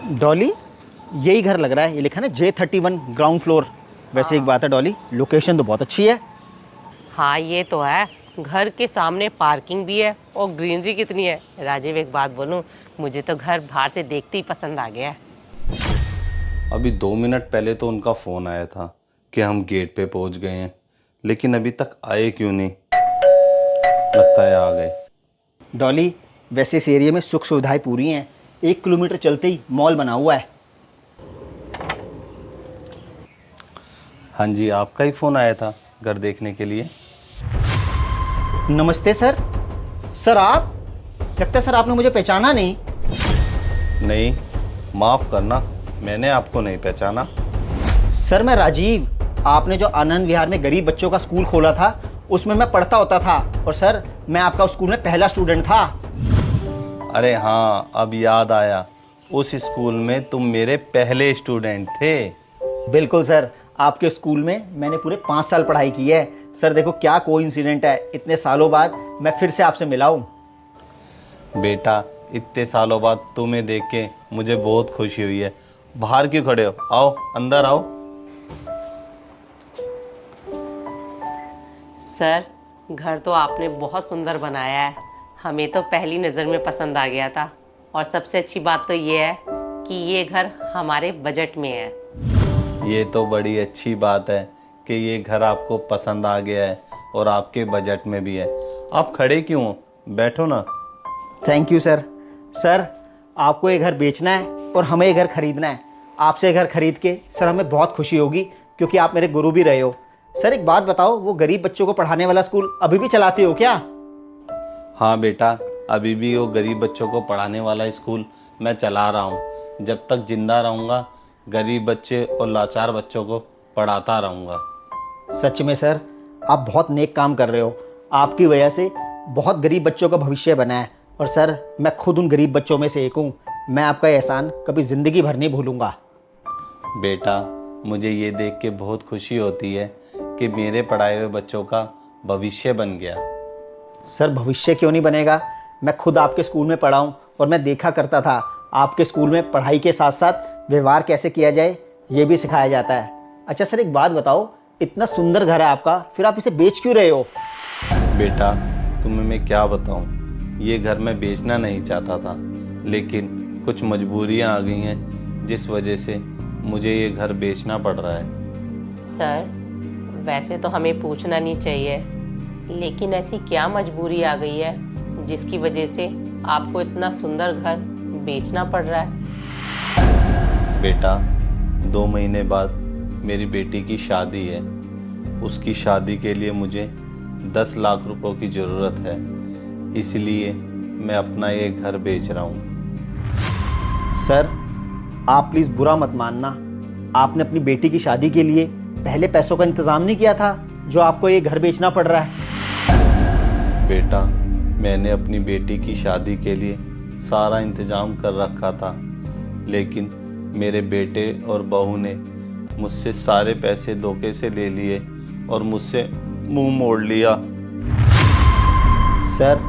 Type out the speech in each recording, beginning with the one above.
डॉली, यही घर लग रहा है। ये लिखा है ना J31 ग्राउंड फ्लोर। वैसे एक बात है डॉली, लोकेशन तो बहुत अच्छी है। हाँ ये तो है। घर के सामने पार्किंग भी है और ग्रीनरी कितनी है। राजीव एक बात बोलूं, मुझे तो घर बाहर से देखते ही पसंद आ गया है। अभी 2 मिनट पहले तो उनका फ़ोन आया था कि हम गेट पे पहुंच गए हैं, लेकिन अभी तक आए क्यों नहीं। लगता है आ गए। डॉली, वैसे इस एरिया में सुख सुविधाएं पूरी हैं। 1 किलोमीटर चलते ही मॉल बना हुआ है। हाँ जी, आपका ही फ़ोन आया था घर देखने के लिए। नमस्ते सर। सर आप, लगता है सर आपने मुझे पहचाना नहीं। नहीं, माफ़ करना, मैंने आपको नहीं पहचाना। सर मैं राजीव, आपने जो आनंद विहार में गरीब बच्चों का स्कूल खोला था उसमें मैं पढ़ता होता था। और सर मैं आपका उस स्कूल में पहला स्टूडेंट था। अरे हाँ, अब याद आया। उस स्कूल में तुम मेरे पहले स्टूडेंट थे। बिल्कुल सर, आपके स्कूल में मैंने पूरे 5 साल पढ़ाई की है। सर देखो क्या कोइंसिडेंट है, इतने सालों बाद मैं फिर से आपसे मिला हूँ। बेटा, इतने सालों बाद तुम्हें देख के मुझे बहुत खुशी हुई है। बाहर क्यों खड़े हो? आओ, अंदर आओ। सर, घर तो आपने बहुत सुंदर बनाया है। हमें तो पहली नज़र में पसंद आ गया था। और सबसे अच्छी बात तो ये है कि ये घर हमारे बजट में है। ये तो बड़ी अच्छी बात है कि ये घर आपको पसंद आ गया है और आपके बजट में भी है। आप खड़े क्यों हो? बैठो ना। Thank you sir. सर आपको ये घर बेचना है और हमें ये घर खरीदना है। आपसे ये घर खरीद के सर हमें बहुत खुशी होगी, क्योंकि आप मेरे गुरु भी रहे हो। सर एक बात बताओ, वो गरीब बच्चों को पढ़ाने वाला स्कूल अभी भी चलाते हो क्या? हाँ बेटा, अभी भी वो गरीब बच्चों को पढ़ाने वाला स्कूल मैं चला रहा हूँ। जब तक जिंदा रहूँगा, गरीब बच्चे और लाचार बच्चों को पढ़ाता रहूँगा। सच में सर, आप बहुत नेक काम कर रहे हो। आपकी वजह से बहुत गरीब बच्चों का भविष्य बना है। और सर मैं खुद उन गरीब बच्चों में से एक हूँ। मैं आपका एहसान कभी ज़िंदगी भर नहीं भूलूंगा। बेटा, मुझे ये देख के बहुत खुशी होती है कि मेरे पढ़ाए हुए बच्चों का भविष्य बन गया। सर भविष्य क्यों नहीं बनेगा? मैं खुद आपके स्कूल में पढ़ा हूँ और मैं देखा करता था आपके स्कूल में पढ़ाई के साथ साथ व्यवहार कैसे किया जाए ये भी सिखाया जाता है। अच्छा सर एक बात बताओ, इतना सुंदर घर है आपका, फिर आप इसे बेच क्यों रहे हो? बेटा, तुम्हें मैं क्या बताऊं, ये घर मैं बेचना नहीं चाहता था, लेकिन कुछ मजबूरियां आ गई हैं जिस वजह से मुझे ये घर बेचना पड़ रहा है। सर, वैसे तो हमें पूछना नहीं चाहिए, लेकिन ऐसी क्या मजबूरी आ गई है जिसकी वजह से आपको इतना सुंदर घर बेचना पड़ रहा है? बेटा, 2 महीने बाद मेरी बेटी की शादी है। उसकी शादी के लिए मुझे 10 लाख रुपयों की ज़रूरत है, इसलिए मैं अपना ये घर बेच रहा हूँ। सर आप प्लीज़ बुरा मत मानना, आपने अपनी बेटी की शादी के लिए पहले पैसों का इंतज़ाम नहीं किया था जो आपको ये घर बेचना पड़ रहा है। बेटा, मैंने अपनी बेटी की शादी के लिए सारा इंतज़ाम कर रखा था, लेकिन मेरे बेटे और बहू ने मुझसे सारे पैसे धोखे से ले लिए और मुझसे मुंह मोड़ लिया। सर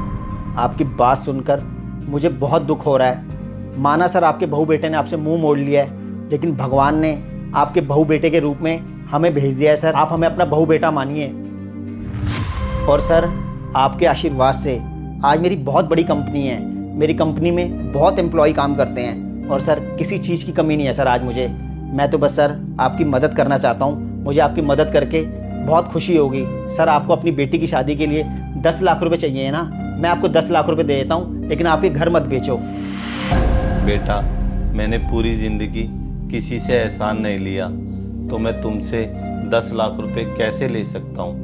आपकी बात सुनकर मुझे बहुत दुख हो रहा है। माना सर आपके बहू बेटे ने आपसे मुंह मोड़ लिया है, लेकिन भगवान ने आपके बहू बेटे के रूप में हमें भेज दिया है। सर आप हमें अपना बहू बेटा मानिए। और सर आपके आशीर्वाद से आज मेरी बहुत बड़ी कंपनी है। मेरी कंपनी में बहुत एम्प्लॉय काम करते हैं और सर किसी चीज़ की कमी नहीं है सर आज मुझे। मैं तो बस सर आपकी मदद करना चाहता हूँ। मुझे आपकी मदद करके बहुत खुशी होगी। सर आपको अपनी बेटी की शादी के लिए 10 लाख रुपए चाहिए है ना? मैं आपको 10 लाख रुपए दे देता हूँ, लेकिन आप ये घर मत बेचो। बेटा, मैंने पूरी ज़िंदगी किसी से एहसान नहीं लिया, तो मैं तुमसे 10 लाख रुपए कैसे ले सकता हूँ?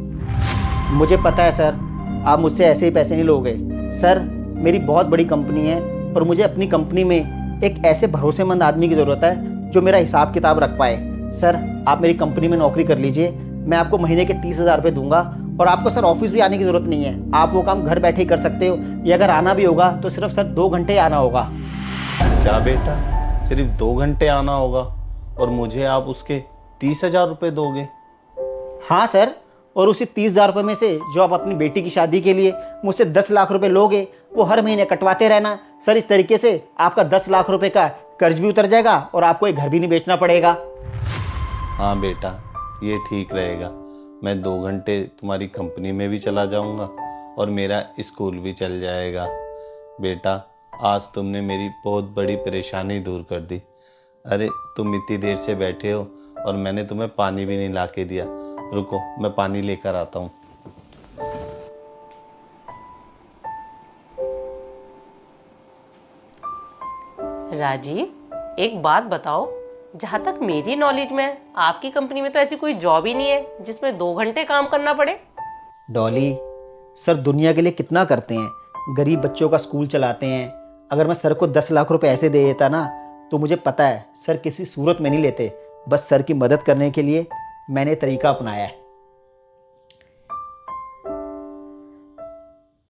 मुझे पता है सर, आप मुझसे ऐसे ही पैसे नहीं लोगे। सर मेरी बहुत बड़ी कंपनी है और मुझे अपनी कंपनी में एक ऐसे भरोसेमंद आदमी की ज़रूरत है जो मेरा हिसाब किताब रख पाए। सर आप मेरी कंपनी में नौकरी कर लीजिए, मैं आपको महीने के 30,000 रुपये दूंगा। और आपको सर ऑफिस भी आने की ज़रूरत नहीं है, आप वो काम घर बैठे ही कर सकते हो। या अगर आना भी होगा तो सिर्फ सर 2 घंटे ही आना होगा। क्या बेटा, सिर्फ 2 घंटे आना होगा और मुझे आप उसके 30,000 रुपये दोगे? हाँ सर, और उसी 30,000 रुपये में से जो आप अपनी बेटी की शादी के लिए मुझसे 10 लाख रुपए लोगे, वो हर महीने कटवाते रहना। सर इस तरीके से आपका 10 लाख रुपए का कर्ज भी उतर जाएगा और आपको एक घर भी नहीं बेचना पड़ेगा। हाँ बेटा, ये ठीक रहेगा। मैं 2 घंटे तुम्हारी कंपनी में भी चला जाऊंगा और मेरा स्कूल भी चल जाएगा। बेटा, आज तुमने मेरी बहुत बड़ी परेशानी दूर कर दी। अरे तुम इतनी देर से बैठे हो और मैंने तुम्हें पानी भी नहीं ला के दिया। रुको, मैं पानी लेकर आता हूँ। राजीव, एक बात बताओ, जहाँ तक मेरी नॉलेज में है, आपकी कंपनी में तो ऐसी कोई जॉब ही नहीं है जिसमें 2 घंटे काम करना पड़े। डॉली, सर दुनिया के लिए कितना करते हैं, गरीब बच्चों का स्कूल चलाते हैं। अगर मैं सर को 10 लाख रुपए ऐसे दे देता ना, तो मुझे पता है सर किसी सूरत में नहीं लेते। बस सर की मदद करने के लिए मैंने तरीका अपनाया है।